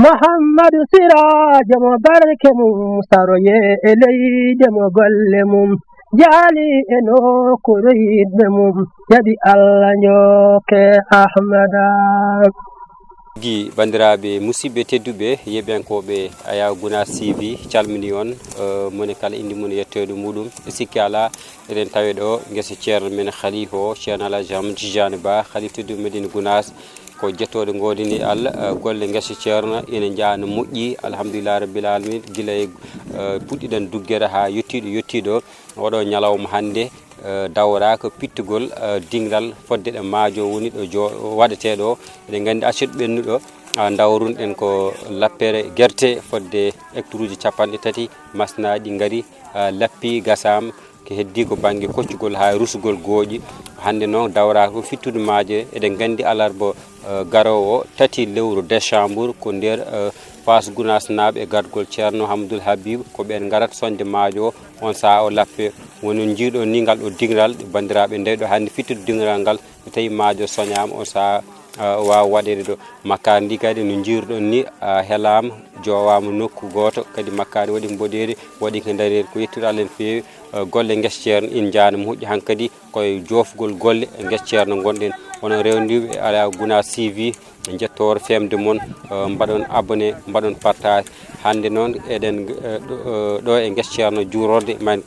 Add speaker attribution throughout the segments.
Speaker 1: محمد سراج مبارك مستروي إلي دم قلمم جالي إنو كريد مم يدي الله نيوك أحمد
Speaker 2: gi bandiraɓe musidɓe tedduɓe yeɓenkoɓe aya Gunas TV calmini on moni kala indi mum yettoɗo muɗum sikki ala eɗen tawi ɗo guesa ceerno men khalifa o ceerno Alhaji Amadou Tidiane Ba khalifa tedduɓe Medina Gunas ko jettoɗo godini Allah golle guesa ceerno ene jaano moƴƴi alhamdulillah rabbil alamin guila e puɗɗiɗen duggere ha yettiɗo oɗo ñalawma hande dawra ko pittugol dingal fodde ɗe maajo woni ɗo waɗeteɗo eɗen gandi acido ɓennuɗo dawrunɗen ko lappere guerte fodde hectares uji 30 masnaji ngari lappi gasam ko heddi ko banggue koccugol ha rusugol gooƴi hande noon dawra ko fittude maaje eɗen gandi alarba garowo 3 lewru décembre ko nder Fass Gunas naaɓe e gargol ceerno Hamdoul Habib ko ɓen garat sonde maajo on saha o lappe woni jiiɗo ni ngal ɗo dingral bandiraɓe ndeyɗo hande fittude dingral ngal so tawi maajo soñama on saha wawa waɗede ɗo makkari ndi kadi no jiiruɗon ni heelama jowama nokku goto kadi makkari waɗi mboɗeri waɗi ko darir ko yettude Allah en feewi golle guesa ceerno in jaano moƴƴi hankkadi koye jofgol golle e guesa ceerno gonɗen onon rewniɓe ala Gunas TV jettore femde moon mbaɗon abonné mbaɗon partage hande noon eɗen ɗo e guesa ceerno juurorde man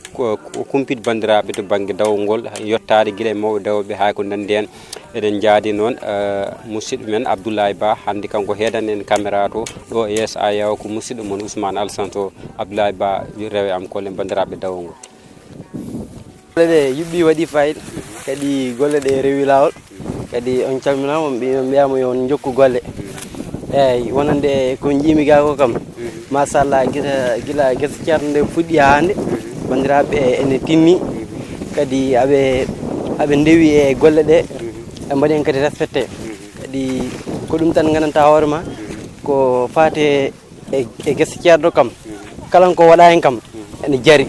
Speaker 2: kumpide bandiraɓe to banggue dawgol yettade guila e mawɓe dawɓe hay ko nandi hen eɗen jaadi noon musidɗo men Abdoulaye Ba hande kanko heedan en caméra to ɗo e yeeso ayaw ko musidɗo moon Ousmane Alassane to Abdoulaye Ba rewe am kolle bandiraɓe dawgol
Speaker 3: golle ɗe yuɓɓi waɗi fayida kadi golle ɗe rewi lawol kadi on calminama mbiyama yon jokku golle eyyi wonande ko jiimi ga ko kam machallah gila guesa ceerno nde fuɗɗi ha hande bandiraɓe ene tinni kadi aɓe ndewi e golle ɗe e mbaɗi hen kadi respecté kadi ko ɗum tan gandanta hoorema ko fate e guesa ceerno kam kala ko waɗa hen kam ene jaari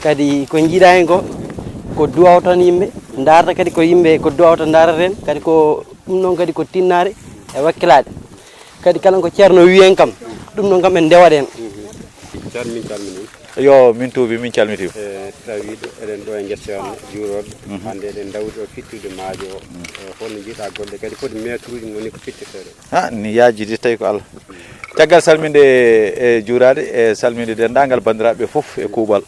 Speaker 3: kadi ko jiiɗa hen ko duwaw tan yimɓe darata kadi ko yimɓe ko duwawta darata hen kadi ko ɗum noon kadi ko tinnare e wakkilade kadi kala ko ceerno wi hen kam ɗum noon kam en ndewat hen
Speaker 2: ceerno min calmini
Speaker 4: yo min tuubi min calmitima
Speaker 2: tawi eɗen ɗo e guesa ceerno juurorde hande eɗen dawri ɗo fittude maajo o holno jiiɗa golle kadi foti métre uji woni ko fitteteɗo
Speaker 4: ha ni yaajidi tawi ko Allah caggal salminde e juurade e salminde dendagal bandiraɓe foof e kuuɓal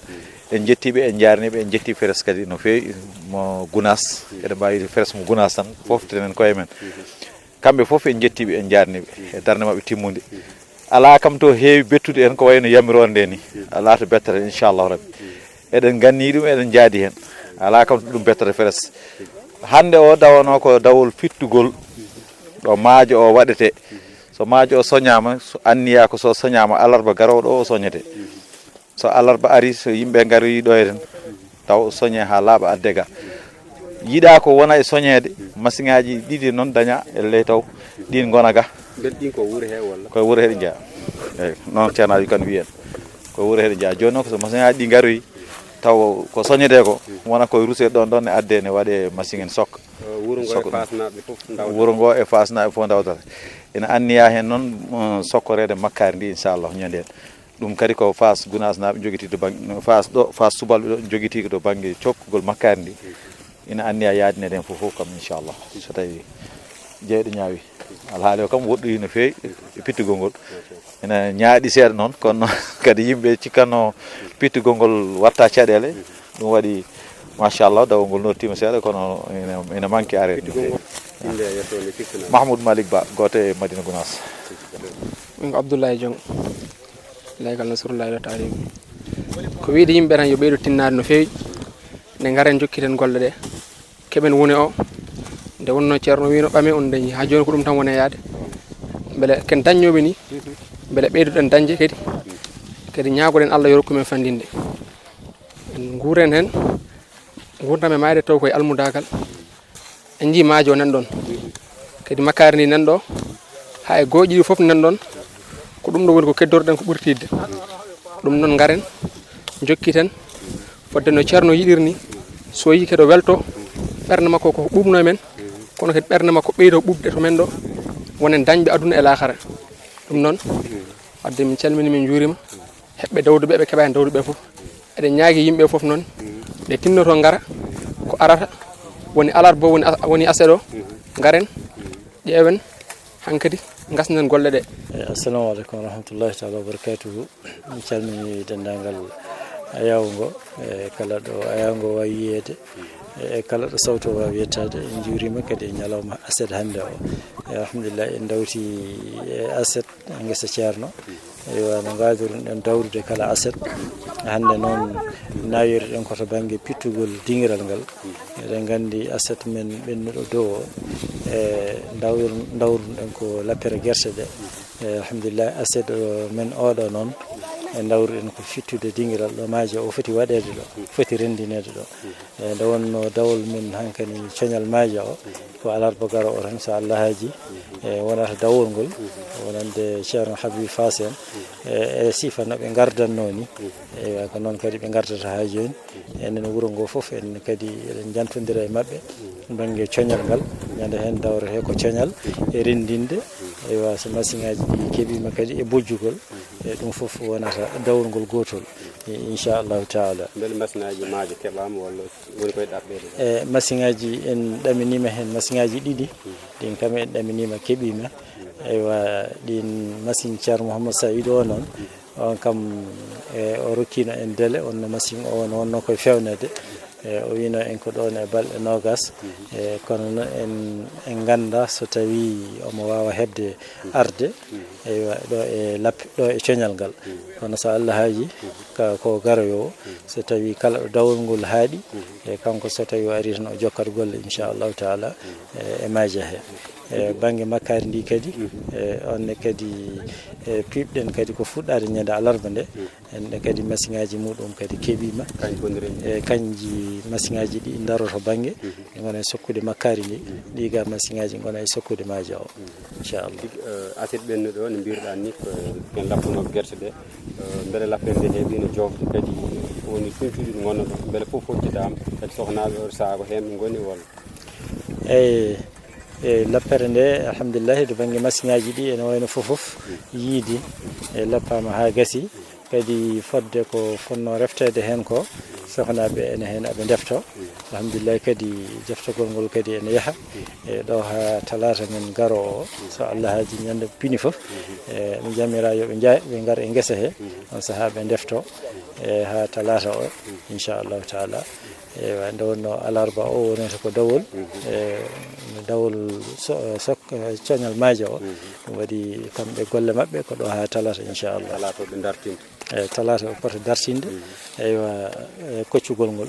Speaker 4: en jettiɓe en jarniɓe en jetti feres kadi no fewi mo Gunas eɗen mbawi feres mo Gunas tan foftenen koye men kamɓe foof en jettiɓe en jarniɓe e darde mabɓe timmude ala kam to heewi bettude en ko wayno yamironde ni ala to bettata inchallahu rabbi eɗen ganni ɗum eɗen jaadi hen ala kam to ɗum bettata feres hande o dawano ko dawol fittugol ɗo maajo o waɗete so maajo o soñama so anniya ko so soñama alarba garowɗo o soñete so alarba ari so yimɓe gari ɗo hen taw soñe ha laaɓa addega yiiɗa ko wona e soñede machine ngaji ɗiɗi noon daña elle taw ɗin gona ga
Speaker 2: belɗin ko wuuro he walla
Speaker 4: koye wuuro heɗe jeeya eyyi noon ceerno wi kan wiyen koye wuuro heɗe jeeya joni noon so machine ngaji ɗi garoyi taw ko soñete ko wona koye ruuse ɗon ne adde ne waɗe machine en sokka wuuro ngo e fasnaɓe fof dawdata ene anniya hen noon sokkorede makkari ndi inchallah ñande hen ɗum kadi ko Fass Gunas naɓe joguiti to banggue Fass subalɓe ɗo joguiti to banggue cokkugol makkari ndi ina anniya yaadinede hen foof kam inchallah so tawi jeyɗo ñaawi alhaali o kam woɗɗoyi no fewi e pittugol ngol ene ñaaɗi seeɗa noon kono kadi yimɓe cikkanno pittugol ngol watta caɗele ɗum waɗi machallah dawol ngol nottima seeɗa kono ene manque arede no fewi Mahmoud Malik Ba goto e Madina Gunas
Speaker 5: min ko Abdoulaye Diong laygal nasrullahi taala ko wiide yimɓe tan yo ɓeydo tinnade no fewi nde garen jokkiten golle ɗe keɓen woni o nde wonno ceerno wino ɓame on dañi ha joni ko ɗum tan wone yaade beele ken daññoɓe ni beele ɓeydoɗen dañde kadi ñaagoɗen Allah yo rokkumen fandinde en guuren hen gurdam e mayde taw koye almudagal en jii maajo nan ɗon kadi makkari ndi nan ɗo ha e gooƴi ɗi foof nan ɗon ko ɗum ɗo woni ko keddorɗen ko ɓurtidde ɗum noon garen jokkiten fodde no ceerno yiɗirni so yi keɗo welto ɓernde makko ko ɓuɓno men kono kadi ɓernde makko ɓeydo ɓuɓde to men ɗo wonen dañɓe aduna e lahara ɗum noon wadde min calmini min juurima heɓɓe dawduɓe ɓe keɓani dawduɓe fof eɗen ñaagui yimɓe fof noon ɗe tinnoto ngara ko arata woni alarba woni aset o garen ƴeewen hankkadi gasnen golle ɗe.
Speaker 6: Assalamu aleykum wa rahmatullahi taala wa barakatuhu. Mi calmini dendagal ayaw ngo e kala ɗo ayaw ngo wawi yiyede e kala ɗo sawto wawi yettade en juurima kadi e ñalawma aset hannde o alhamdulillah en dawti aset guesa ceerno ewa no gaadiron ɗen dawrude kala aset hannde noon nawiri ɗen koto banggue pittugol dingiral ngal eɗen gandi aset men ɓennuɗo dow o e dawrun ɗen ko lappere guerte ɗe alhamdulillah aset men oɗo noon e dawruɗen ko fittude dingiral ɗo maaje o foti waɗede ɗo foti rendinede ɗo e nde wonno dawol men hankkani coñal maaje o ko alarba garo o tan so Allah haaji e wonata dawol ngol wonande ceerno Habib Fass en e sifa no ɓe gardanno ni eyi ko noon kadi ɓe gardata ha joni enen wuuro ngo foof en kadi eɗen jantodira e mabɓe banggue coñal ngal ñande hen dawrete ko coñal e rendinde eywa so machine ngaji ɗi keeɓima kadi e bojjugol e ɗum foof wonata dawol ngol gotol inchallahu taala.
Speaker 2: Beele machine ngaji maaje keɓama walla woni koye ɗaɓɓede?
Speaker 6: e machine ngaji en ɗaminima hen machine ngaji ɗiɗi ɗin kam en ɗaminima keeɓima eywa ɗin machine ceerno Mouhamadou Saïdou o noon on kam o rokkino en délai onno machine o wonno koye fewnede o wino en ko ɗon e balɗe nogas kono en ganda so tawi omo wawa hebde arde eywa ɗo e lappe ɗo e coñal ngal kono so Allah haaji ko garoyo so tawi kala ɗo dawol ngol haaɗi e kanko so tawi o ari tan o jokkat golle inchallahu taala e maaja he e banggue makkari ndi kadi onne kadi piɓɗen kadi ko fuɗɗade ñande alarba nde enne kadi machine ngaji muɗum kadi keeɓima e kanji machine ngaji ɗi daroto banggue ɗi gona e sokkude makkari ndi ɗi ga machine ngaji gona e sokkude maaja o inchallah.
Speaker 2: Aset ɓennuɗo no mbiruɗa ni ko ken lappuno guerte ɗe beele lappere nde heeɓi no jofde kadi woni funcuɗi ɗi gonno ɗo beele foof fottitama kadi sohnaɓe o saako hen ɗo goni walla?
Speaker 6: eyyi e lappere nde alhamdulillah to banggue machine ngaji ɗi ene wayno fofoof yiidi e lappama ha gaasi kadi fodde ko fonno reftede hen ko sohnaɓe ene hen aɓe defto alhamdulillah kadi deftogol ngol kadi ene yaaha e ɗo ha talata men garo o so Allah haaji ñande pini foof e mi jammira yoɓe ɓe gara e guesa he on saaha ɓe defto e ha talata o inchallahu taala e nde wonno alarba o wonata ko dawol e dawol coñal maaje o ɗum waɗi kamɓe golle mabɓe ko ɗo ha talata inchallah.
Speaker 2: Talata ɓe dartinta
Speaker 6: e talata o poto dartinde eywa koccugol ngol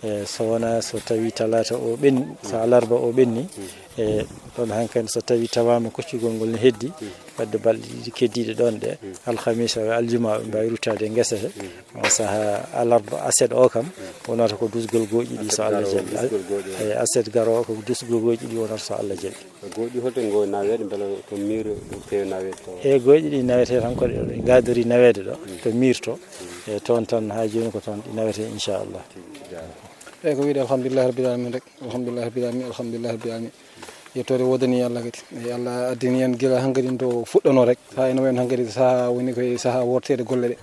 Speaker 6: e so wona so tawi talata o ɓenni so alarba o ɓenni e ɗon hankkadi so tawi tawama koccugol ngol ne heddi wadde balɗe ɗiɗi keddiɗe ɗon ɗe alhamisa o aljuma ɓe mbawi ruttade e guesa he on saaha alarba aset o kam wonata ko dusgol gooƴi ɗi so Allah jaaɓi e aset garo o ko dusgol gooƴi ɗi wonata so Allah jaaɓi.
Speaker 2: Gooƴi holto ngo nawede beele to miiro peewi nawede to
Speaker 6: e gooƴi ɗi nawete tan koɗe ɗo gadori nawede ɗo to mirto e toon tan ha joni ko toon ɗi nawete inchallah.
Speaker 5: eyyi ko wiide alhamdulillah rabbil alamin rek alhamdulillah rabbil alamin alhamdulillah rabbil alamin yettode wodani Allah kadi e Allah addini en gila hankkadi to fuɗɗano rek ha ene wayno hankkadi saaha woni koye saaha wortede golle ɗe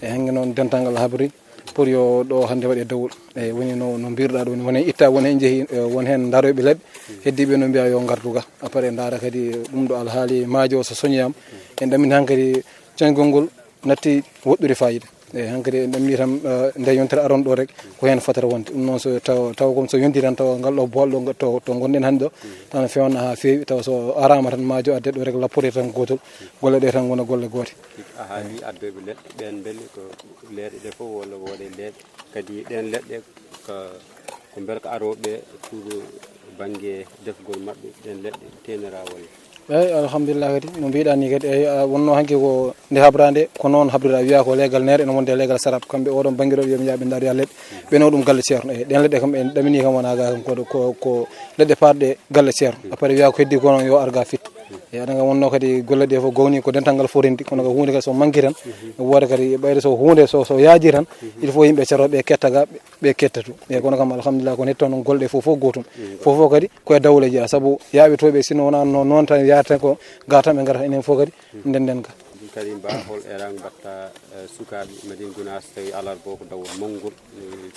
Speaker 5: e hanke noon dental habri pour yo ɗo hande waɗe dawol e woni no mbirɗa ɗo woni itta woni hen jeehi won hen daroɓe leɓɓe heddiɓe no mbiya yo garduga après daara kadi ɗum ɗo alhaali maajo o so soñoyama en ɗamini hankkadi coñgol ngol natti woɗɗude fayida e hankkadi en ɗamini tan nde yontere aron ɗo rek ko hen fotata wonde ɗum noon so taw kom so yonti tan taw ngal ɗo bolɗo to gonɗen hannde ɗo tan fewna ha feewi taw so arama tan maajo adde ɗo rek lappore tan gotol golle ɗe tan gona golle goote.
Speaker 2: a haali addoɓe leɗɗe ɓen beele ko leeɗe ɗe fof walla woɗe leeɗe kadi ɗen leɗɗe ko beele ko aroɓe pour banggue defgol mabɓe ɗen leɗɗe tenera walla?
Speaker 5: eyyi alhamdulillah kadi no mbiɗa ni kadi eyyi wonno hanki ko nde habrade ko noon habrira wiya ko leegal nere ene wonde leegal sarat kamɓe oɗon banggue ɗo wiyaɓe yaaɓe daariya leɗɗe ɓeno ɗum galle ceerno eyyi ɗen leɗɗe kam en ɗamini kam wona ga kam ko leɗɗe parɗe galle ceerno après wiya ko heddi ko noon yo arga fitta
Speaker 7: e aɗa wonno kadi golle ɗe fof gowni ko dental fof rendi kono ko hunde kadi so manqui tan woda kadi ɓayde so hunde so yaaji tan il faut yimɓe ceroɓe kettaga ɓe kettatu e kono kam alhamdulillah ko hetto noon golɗe fof gotum fof kadi koye dawle jeeya saabu yaaɓe toɓe sino wona noon tan yaata ko ga tan ɓe garata enen fof kadi ndenden ka
Speaker 2: kadi mba hol erang batta sukaɓe Madina Gounass tawi alarba ko dawol mawgol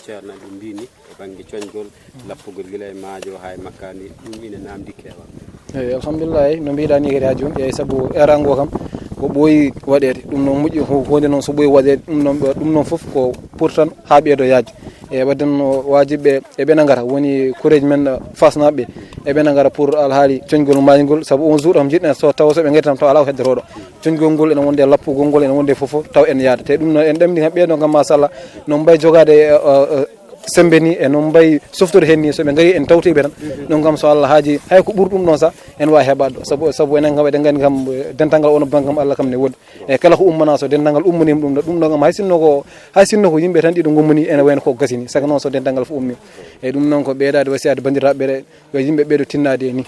Speaker 2: ceerno ɗum mbini e banggue coñgol lappugol guila e maajo ha e makkani ɗum ina namdi keewa
Speaker 7: eyyi alhamdulillah no mbiɗa ni kadi ha joni eyyi saabu erango kam ko ɓooyi waɗede ɗum noon moƴƴi hunde noon so ɓooyi waɗede ɗum noon foof ko pour tan ha ɓeeɗo yaji e waddenno wajiɓe eɓena gara woni kureji men fasnaɓe eɓena gara pour alhaali coñgol majgol saabu on jour kam jiɗɗen so taw soɓe gari tan taw ala ko heddoroɗo coñgol ngol ene wonde lappugol ngol ene wonde foof taw en yaada te ɗum noon en ɗemni kam ɓeeɗo kam machallah no mbay jogade sembe ni e noon mbayi softude hen ni soɓe gari en tawtiɓe tan ɗum kam so Allah haaji hay ko ɓuuri ɗum ɗon sa en wawi heɓade ɗo saabu enen kam eɗen gandi kam dental ngal ono banque kam Allah kam ne woodi e kala ko ummana so dental ngal ummanima ɗum ɗo kam hay sinno ko yimɓe tan ɗiɗo gummani ene wayno ko gasini saka noon so dental ngal fof ummi e ɗum noon ko ɓeydade wasiyade bandiraɓe yo yimɓe ɓeeɗo tinnade ni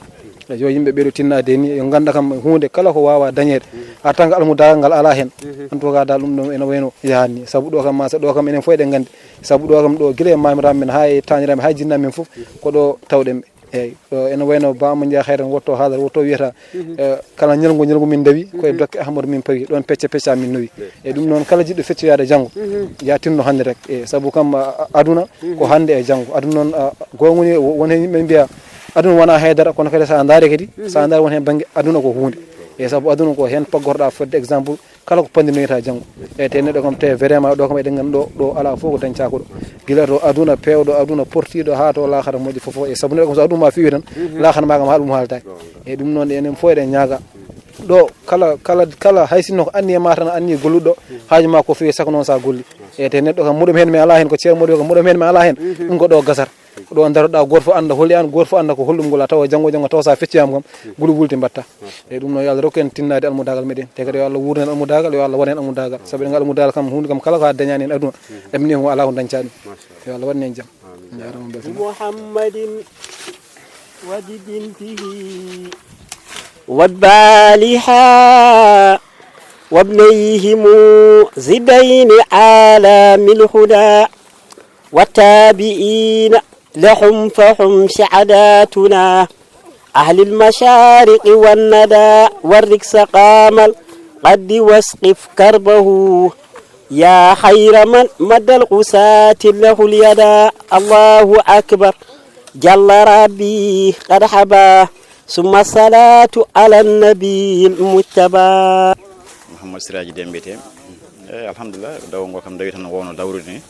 Speaker 7: yo yimɓe ɓeeɗo tinnade ni yo ganda kam hunde kala ko wawa dañede a tan almudagal ngal ala hen en tout cas dal ɗum ɗon ene wayno yahanni saabu ɗo kam masa ɗo kam enen fof eɗen gandi saabu ɗo kam ɗo guila e mamiraɓe men ha e taniraɓe ha jinnaɓe men foof ko ɗo tawɗenɓe eyyi ene wayno bama Dia Hayre wotto haaldata wotto wiyata kala ñalgu min dawi koye dokke Ahmadou min pawi ɗon pecca min nowi e ɗum noon kala jiɗɗo feccoyade janggo ya tinno hande rek e saabu kam aduna ko hande e janggo aduna noon gongoni won hen yimɓe mbiya aduna wona haydara kono kadi sa daari kadi sa daari won hen banggue aduna ko hunde e saabu aduna ko hen paggorɗa fodde exemple kala ko pandinoyta janggo e te neɗɗo kam te vraiment ɗo kam eɗen gandi ɗo ala fof ko dañcako ɗo guila to aduna pewɗo aduna portiɗo ha to lahara moƴƴi foof e saabu neɗɗo kam so aduna ma fiwi tan lahara ma kam ha ɗum haldaki e ɗum noon enen fof eɗen ñaaga ɗo kala hay sinno ko anni e ma tan anni golluɗo haaju ma ko fewi saka noon sa golli e te neɗɗo kam muɗum hen mi ala hen ko ceerno moɗo kam muɗum hen mi ala hen ɗum ko ɗo gasata ɗo daroɗa goto fof anda holi an goto fof anda ko hollum ngol taw janggo taw sa fecciyama kam gulu wulti mbatta e ɗum noon yo Allah rokku en tinnade almudagal meɗen te kadi yo Allah wuurnen almudagal yo Allah waɗen almudagal saabu ɗen almudagal kam hunde kam kala ko ha dañani en aduna ɗamni ko ala ko dañca ɗum yo Allah waɗen en jaam
Speaker 8: muhammadin wadi bintihi والبالحة وابنيهم زبين عالم الهدى والتابعين لهم فهم سعداتنا أهل المشارق والندى والركس قامل قد واسقف كربه يا خير من مد القساة له اليدا الله أكبر جل ربي قد حباه ثم الصلاة على النبي المتبى
Speaker 9: محمد سراج ديمبيتي الحمد لله daw ngo kam dawi tan wono dawrude ni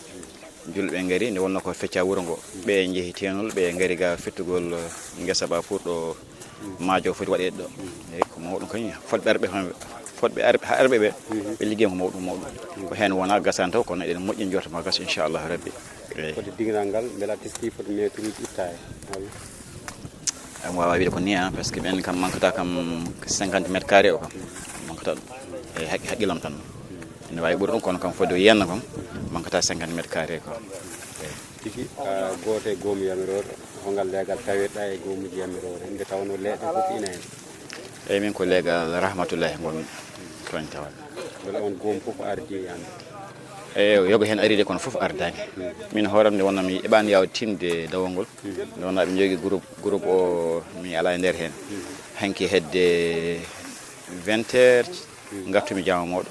Speaker 9: julɓe ngari ne wonno ko fecca wuro ngo ɓe jeehi tenol ɓe ngari ga fettugol ngesa ba pour ɗo maajo foti waɗede ɗo e ko mawɗum kañum fodɓe arɓe ɓe liggey ko mawɗum ko hen wona gasan taw kono eɗen moƴƴi jorta ma gas inchallah rabbi
Speaker 2: foti dignal ngal beela teski foti métre uji itta
Speaker 9: am wawa wiide ko ni parce que ɓen kam mankata kam 50 mètres carré o kam mankata ɗum e haqqilam tan ne wawi ɓuuri ɗum kono kam fodde yenna kam mankata 50 mètres carré ko
Speaker 2: tigi goote goomu yamirore hongal leegal taweɗa e goomuji yamirore nde tawno leeɗe fof ina hen
Speaker 9: eyyi min ko leegal rahmatullahi gonmi toon tawat
Speaker 2: wala on goomu fof ardi yande
Speaker 9: eyi yoga hen aride kono fof ardani min hooram nde wonno mi eɓani yawde tinde dawol ngol nde wonno ɓe jogui groupe o mi ala e nder hen hanki hedde 20 heures gartumi jama moɗo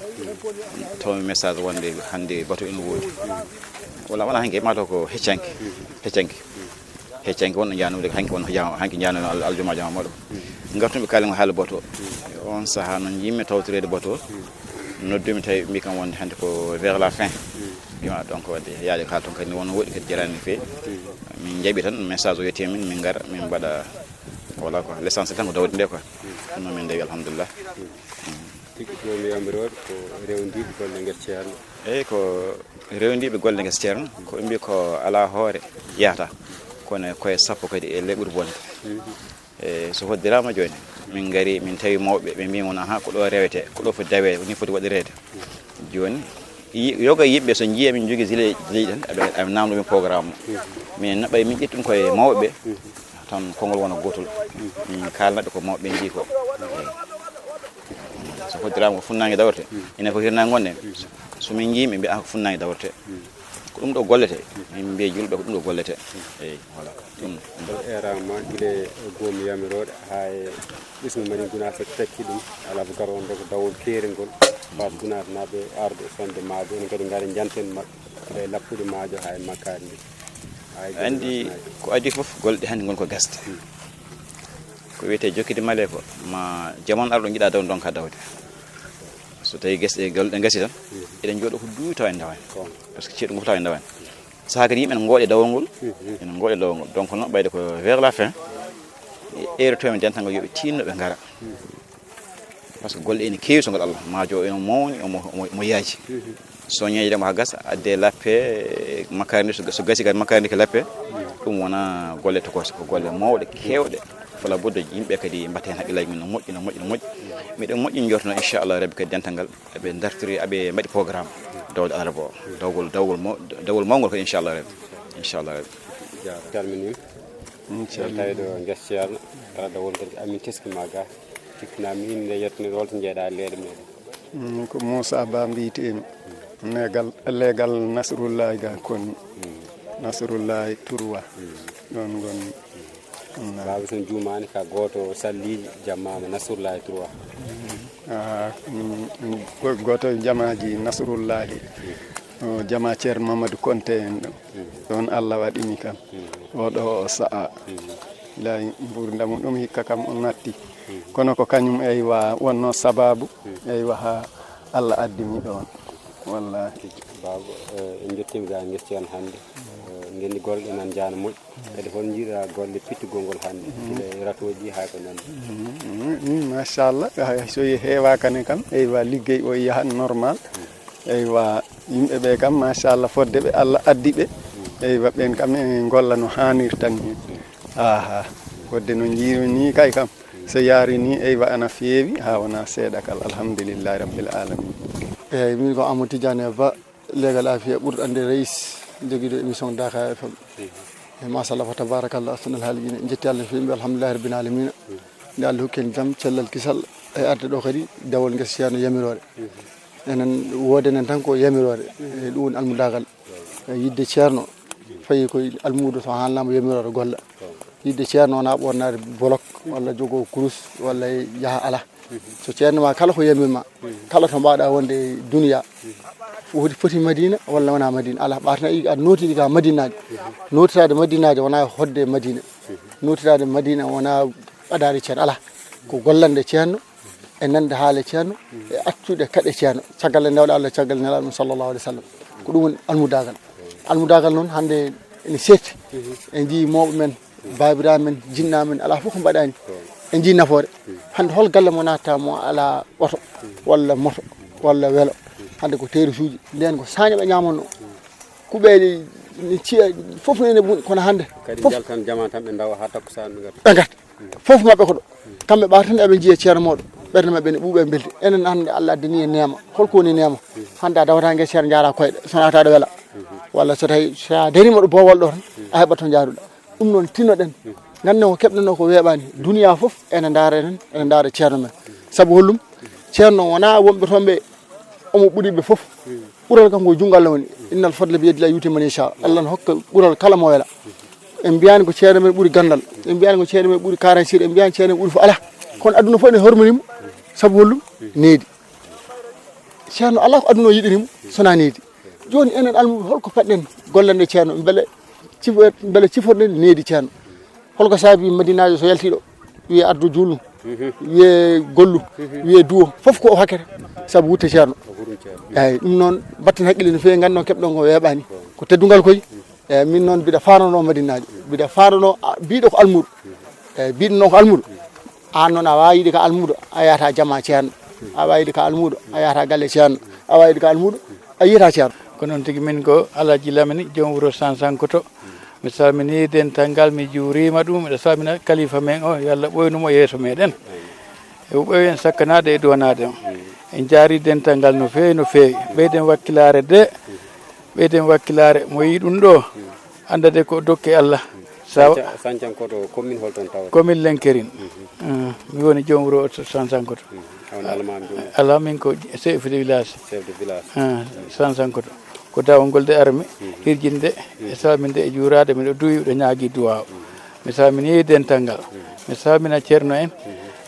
Speaker 9: tawmi message wonde hande bato ina woodi wala wona hanki mataw ko heccanke wonno janude hanki wonno jama hanki janono aljuma jama moɗo gartumi kalimo haala bato on saaha noon yimmi tawtorede bato noddumi tawi mbi kam wonde hande ko vers la fin bima donc wadde yaade ka ton kadi won woodi kadi jarani no fewi min jaɓi tan message o yetti min min gara min mbaɗa voilà quoi l'essentiel tan ko dawde nde quoi ɗum min dawi alhamdulillah
Speaker 2: tigi joomi yamirore ko rewdiɓe golle gues ceerno
Speaker 9: eyyi ko rewdiɓe golle gues ceerno ko ɓe mbi ko ala hoore yahata kono koye sappo kadi e leɓɓude bonde e so hoddirama joni min gari min tawi mawɓe ɓe mbimon aha ko ɗo rewete ko ɗo foti dawe ni foti waɗirede joni yoga yimɓe so jiiya min jogui gileji ɗen aɓe namdomin programme min naɓay min ƴettum koye mawɓe tan kongol wona gotol min kalnaɓe ko mawɓe jii ko so hoddirama ko funnaange dawrte enen ko hirnaange gonɗen somin jii ɓe mbiya ko funnaange dawrte ko ɗum ɗo gollete min mbiya julɓe ko ɗum ɗo gollete eyi voilà ɗum
Speaker 2: erama guile goomu yamirode ha e ɓismu mani Gounass takki ɗum ala ko gar wonde ko dawol keerengol mbat Gounass naɓe arde sonde maajo enen kadi gaari janten mabɓe e lappude maajo ha e makkari ndi
Speaker 9: andi ko adi fof golle ɗe hannde gon ko gasde ko wiyete jokkide male ko ma jamanu arɗo jiiɗa daw donka dawde so tawi guesɗe golle ɗe gasi tan eɗen jooɗo ko duuwi taw en dawani par ce que ceeɗu ngo taw en dawani saaha kadi yimɓe ene gooƴe dawol ngol ene gooƴe dawol ngol donc noon ɓayde ko vers la fin heure to men dental ngol yoɓe tinno ɓe ngara par ce que golle ene keewi so ngal Allah maajo ene mawni omo yaaji so ñeeƴe ha gasa adde lappe makkari ndi so gasi kadi makkari ndi ko lappe ɗum wona golle tokoso ko golle mawɗe kewɗe fala budde yimɓe kadi mbatten haqqillaji men no moƴƴi miɗen moƴƴi jortono inchallah rabbi kadi dental ngal eɓe dartori eɓe mbaɗi programme dawde alarba o dawol mawgol kadi inchallah rabbi
Speaker 2: calminima tawi ɗo gues ceerno kala dawol kadi amin teskima ga cikkinami inde yettani holto jeeɗa leeɗe meɗen
Speaker 10: ko Moussa Ba mbiyetemi legal Nasrullahi ga koni Nasrullahi Tourwa ɗon gonni
Speaker 2: baaba son juumani ka goto salliji jammama Nasrullahi Tourwa
Speaker 10: goto jamaji Nasrullahi jama ceerno Mamadou Konté en ɗon Allah waɗimi kam oɗo sa'a lay ɓurdam ɗum hikka kam o natti kono ko kañum eywa wonno sababu eywa ha Allah addimi ɗon wallahi
Speaker 2: baaba en jettima ga gues ceerno hannde ngendi golle ɗe nan jaana moƴƴi kadi hol jiiɗa golle pittugol ngol hannde e ratoji hay ko nandi
Speaker 10: machallah so heewa kane kam eywa liggey o yahan normal eywa yimɓeɓe kam machallah fodde ɓe Allah addi ɓe eywa ɓen kam e golla no hannir tan hen aha fodde no jiiri ni kay kam so yaari ni eywa ana feewi ha wona seeɗa kal alhamdulillahi rabbil alamin
Speaker 11: eyyi min ko Amadou Tidiane Ba legal afiya ɓurɗo ande reis joguiɗo émission Dakar FM e machallah fa tabarakallah asnal haalijine jetti Allah no fewi alhamdulillahi rabbil alamina nde Allah hokki en jaam cellal kisal e arde ɗo kadi dawol guesa ceerno yamirore enen wodenen tan ko yamirore e ɗum woni almudagal yidde ceerno fayi koye almudo so haalnama yamirore golla yidde ceerno wona ɓornade bolok walla jogo kurus walla yaaha ala so ceerno ma kala ko yamirma kala to mbaɗa wonde e duniya foti Madina walla wona Madina ala ɓatana a notiɗi ka madinaji notirade madinaji wona hodde Madina notirade Madina wona ɓadade ceerno ala ko gollande ceerno e nande haale ceerno e accude kaɗe ceerno caggal e ndewɗa Allah caggal nelaɗo ɗum sallllahu alih w sallam ko ɗum woni almudagal noon hande ene setti en jii mawɓe men babiraɓe men jinnaɓe men ala fof ko mbaɗani en jii nafoore hande hol galle mo natta mo ala oto walla moto walla welo hande ko teeri suuji nden ko saña ɓe ñamonno kuɓeɗe ciya fof ene ɓuuni kono hande
Speaker 2: kadi jal tan jama tan ɓe dawa ha takkusan ɓe
Speaker 11: gata fof mabɓe ko ɗo kamɓe ɓaata tan eɓe jiiya ceerno mawɗo ɓerde mabɓe ne ɓuuɓe belti enen hande Allah addani en nema holko woni nema hande a dawata guesa ceerno jara koyɗe sonataɗo weela walla so tawi sa darima ɗo bowal ɗo tan a heɓat to jaaruɗa ɗum noon tinnoɗen ganden ko keɓɗeno ko weeɓani duniya foof ene daara en ene daara ceerno men saabu hollum ceerno wona wonɓe toon ɓe omo ɓuuriɓe foof ɓuural kam ko jungo Allah woni innal fadla biyadillah yuti man yasha Allah ne hokka ɓuural kala mo weela en mbiyani ko ceerno men ɓuuri gandal en mbiyani ko ceerno men ɓuuri karansir en mbiyani ceerno men ɓuuri fo ala kono aduna fof ene hormanimo saabu hollum needi ceerno ala ko aduna o yiɗanimo sona needi joni enen almuɓe holko paɗɗen gollande ceerno beele ciforɗen needi ceerno holko saabi madinajo so yaltiɗo wiye ardu julum wiye gollu wiye duwo foof ko o hakkete saabu wutte ceerno eyyi ɗum noon batten haqqille no fewi gandon keɓɗon ko weeɓani ko teddugal koy eyyi min noon mbiɗa fanano madinajo mbiɗa fanano mbiɗo ko almuɗo eyyi mbiɗo noon ko almuɗo an noon a wawi yiide ko almuɗo a yahata jama ceerno a wawi yiide ko almuɗo a yahata galle ceerno a wawi yiide ko almuɗo a yiyata ceerno
Speaker 12: ko noon tigui min ko Alaji Lamini joom wuuro Sansankoto mi salmini dental ngal mi juurima ɗum miɗa salmina kalifa men o yo Allah ɓoynumo yeeso meɗen e ɓoy en sakkanade e duwanade o en jaari dental ngal no fewi ɓeyden wakkilare de ɓeyden wakkilare mo yi ɗum ɗo andade ko dokke Allah
Speaker 2: Sancankoto commune holton tawa
Speaker 12: commune Lenkerin mi woni joom wuuro Sansankoto ala min ko chef de village Sansankoto ko dawol de armi hirjinde e salminde e juurade miɗo duwi ɗo ñaagui duwaw mi salmini dental ngal mi salmina ceerno en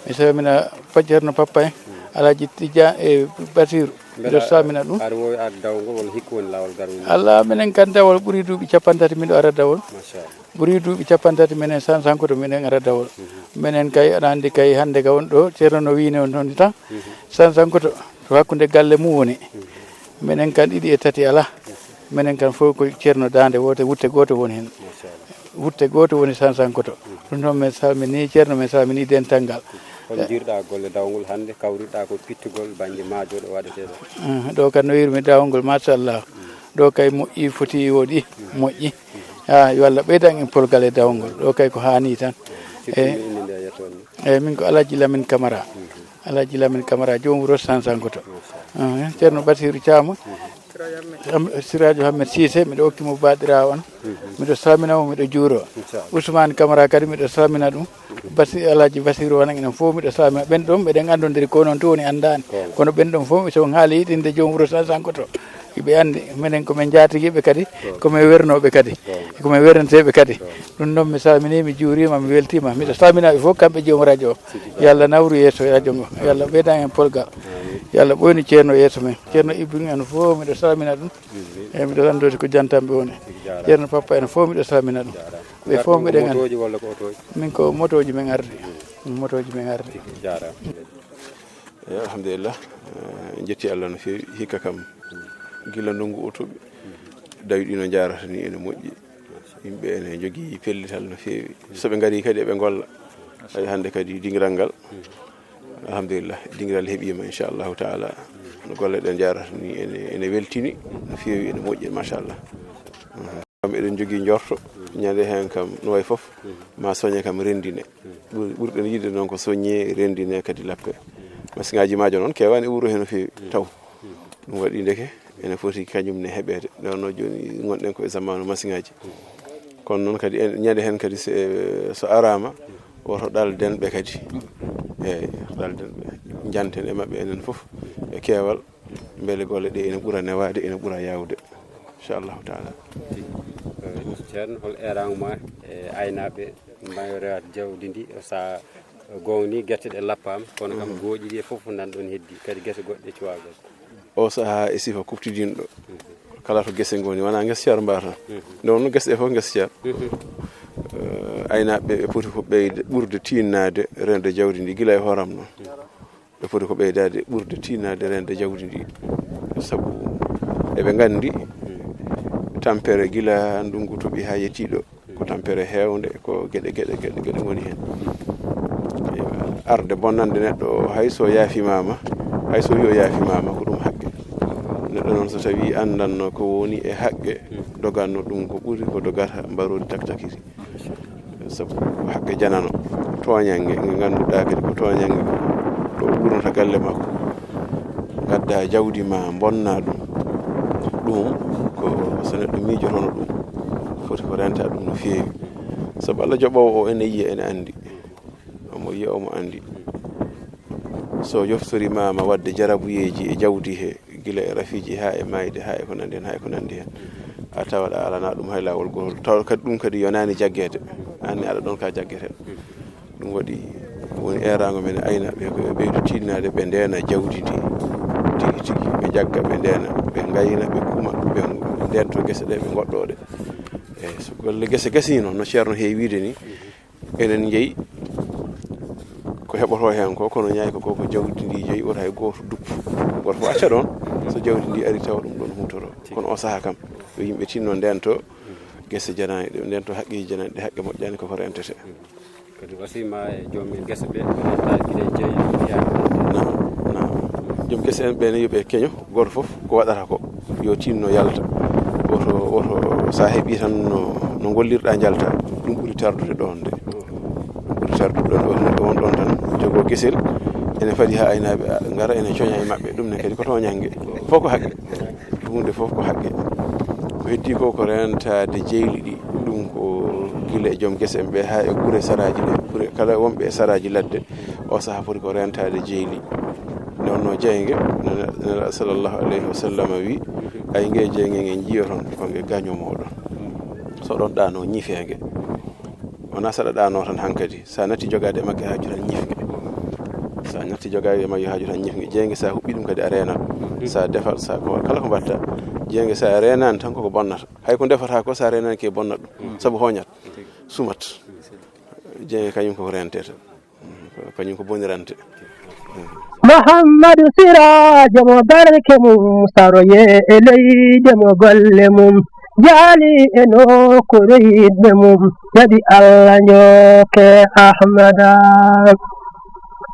Speaker 12: mi salmina ceerno papa en Alaji Tidia e Basiru miɗo salmina ɗum
Speaker 2: aɗa wowi arde dawol ngol walla hikka woni lawol garol
Speaker 12: Allah minen kan dawol ɓuuri duuɓi 30 miɗo ara dawol ɓuuri duuɓi 30 minen Sansankoto minen ara dawol minen kay aɗa andi kay hande ka won ɗo ceerno no wini on toon tan Sansankoto to hakkude galle mum woni minen kan ɗiɗi e tati ala minen kan fof ko ceerno dande wote wutte goto woni hen wutte goto woni Sansankoto ɗum noon min salmini ceerno min salmini dental ngal
Speaker 2: hol jirɗa golle dawgol hande kawriɗa ko pittugol banggue maajoɗo waɗeteɗo
Speaker 12: ɗo kan no wirmi dawgol machallah ɗo kay moƴƴi foti woɗi moƴƴi yo Allah ɓeydan en polgal e dawgol ɗo kay ko hani tan min ko Alaji Lamine Camara Alaji Lamine Camara jomum wuro Sansankoto ceerno Basiru Thiam Siradio Hammed Cissé miɗo hokkimo baɗirawo on miɗo salminamo miɗo juuro Ousmane Camara kadi miɗo salmina ɗum Alaji Basiru wonan enen fof miɗo salmina ɓen ɗon ɓeɗen andodiri ko noon to woni andani kono ɓen ɗon fof so haali yiɗinde joom wuuro Sansankoto ɓe andi minen komin jatiguiɓe kadi komin wernoɓe kadi komin werneteɓe kadi ɗum noon mi salmini mi juurima mi weltima miɗo salminaɓe fof kamɓe joom radio o yo Allah nawru yesso radio ngo yo Allah ɓeydan en polgal yo Allah ɓoyni ceerno yesso men ceerno Ibrahim en fof miɗo salmina ɗum e miɗo andode ko jantamɓe woni ceerno papa en fof miɗo salmina ɗum ɓe fof mbiɗen andi min ko motoji men ardi
Speaker 13: alhamdulillah jetti Allah no fewi hikka kam gila ndungu otoɓe dawi ɗino jarata ni ene moƴƴi yimɓe ene jogui pellital no fewi soɓe gari kadi eɓe golla ay hande kadi dingiral ngal alhamdulillah dingiral heeɓima inchallahu taala no golle ɗen jarata ni ene weltini no fewi ene moƴƴi machallah kam eɗen jogui jorto ñande hen kam no way foof ma soñe kam rendine ɓurɗen yidde noon ko soñe rendine kadi lappe masiŋaji majo noon kewani wuro hen no fewi taw ɗum waɗi ndeke ene foti kañum ne heɓede nonno joni gonɗen ko e zamanu masiŋaji kono noon kadi ñande hen kadi so arama woto ɗaldenɓe kadi eyyi ɗaldenɓe janten e mabɓe enen foof e keewal beele golle ɗe ene ɓuura newade ene ɓuura yawde inchallahu taala
Speaker 2: ceerno hol erago ma e aynaɓe mbawi rewade jawdi ndi sa gowni guerte ɗe lappama kono kam gooƴi ɗi foof nanɗon heddi kadi guerte goɗɗe cuwagal
Speaker 13: o saaha e sifa kuftidinɗo kala to guese goni wona guesa ceer mbata nde wonno guese ɗe foof guesa ceer aynaɓe ɓe poti ko ɓeyde ɓurde tinnade rende jawdi ndi guila e hooram noon ɓe poti ko ɓeydade ɓurde tinnade rende jawdi ndi saabu eɓe gandi tampere guila ndungu toɓi ha yettiɗo ko tampere hewde ko gueɗe goni hen arde bonnande neɗɗo hayso yaafimama hayso wi o yaafimama ko ɗum haqqe neɗɗo noon so tawi andanno ko woni e haqqe doganno ɗum ko ɓuuri ko dogata mbarodi taktakiri sabu haqqe janano toñange nge ganduɗa kadi ko toñange ɗo ɓurnata galle makko gadda jawdi ma bonna ɗum ko so neɗɗo miijotono ɗum foti ko renta ɗum no feewi sabu Allah joɓowo o ene yiya ene andi omo yiya omo andi so yoftorimama wadde jarabuyeji e jawdi he gila e rafiji ha e mayde ha e ko nandi hen a tawaɗa alana ɗum hay lawol gotol taw kadi ɗum kadi yonani jaggede anni aɗa ɗon ka jaggueteɗo ɗum waɗi woni erago men aynaɓe ko ɓeydu tinnade ɓe ndena jawdi ndi tigui ɓe jagga ɓe ndena ɓe gayna ɓe kuma ɓe ndento guese ɗe ɓe goɗɗoɗe eyyi so golle guese gasino no ceerno heewide ni enen jeeyi ko heɓoto hen ko kono ñayi ko jawdi ndi jeeyi wota hay goto duppu goto fof acca ɗon so jawdi ndi ari tawa ɗum ɗon hutoro kono o saaha kam yo yimɓe tinno ndento guese janani ɗe ndento haqqeji janani ɗe haqqe moƴƴani koko rentete
Speaker 2: kadi wasima e joomen guese ɓe renta guila jeeya
Speaker 13: joom guese en ɓene yoɓe keño goto foof ko waɗata ko yo tinno yalta woto sa heeɓi tan no gollirɗa jalta ɗum ɓuuri tardude ɗon nde ɓuuri tardude ɗon ɗo neɗɗo won ɗon tan jogo guesel ene faadi ha aynaɓe gara ene coña e mabɓe ɗum ne kadi ko toñangue fof ko haqqe hunde fof ko haqqe ko heddi ko rentade jeyli ɗi ɗum ko gila e joom guese en ɓe ha e guure saraji ɗe kala wonɓe e saraji ladde o saaha foti ko rentade jeyli wonno jeyge nela sallallahu alayhi wa sallam wi ay nge jeyge nge jiyoton ko nge gaño moɗon so ɗon ɗano ñifege wona saɗa ɗano tan hankadi sa natti jogade magge haaju tan ñifge sa natti jogade magge haaju tan ñifge jeyge sa huɓɓi ɗum kadi a renat sa defat sa ko kala ko mbatta jeyge sa renani tan koko bonnata hay ko defata ko sa renani ke bonnat ɗum saabu hoñat sumat jeyge kañum koko rentete kañum ko bonirante
Speaker 1: Muhammadu Sirajo mo barke mum saroye e leyde mo golle mum jaali e nokkuure yidɓe mum jaɓi Allah njoke Ahmada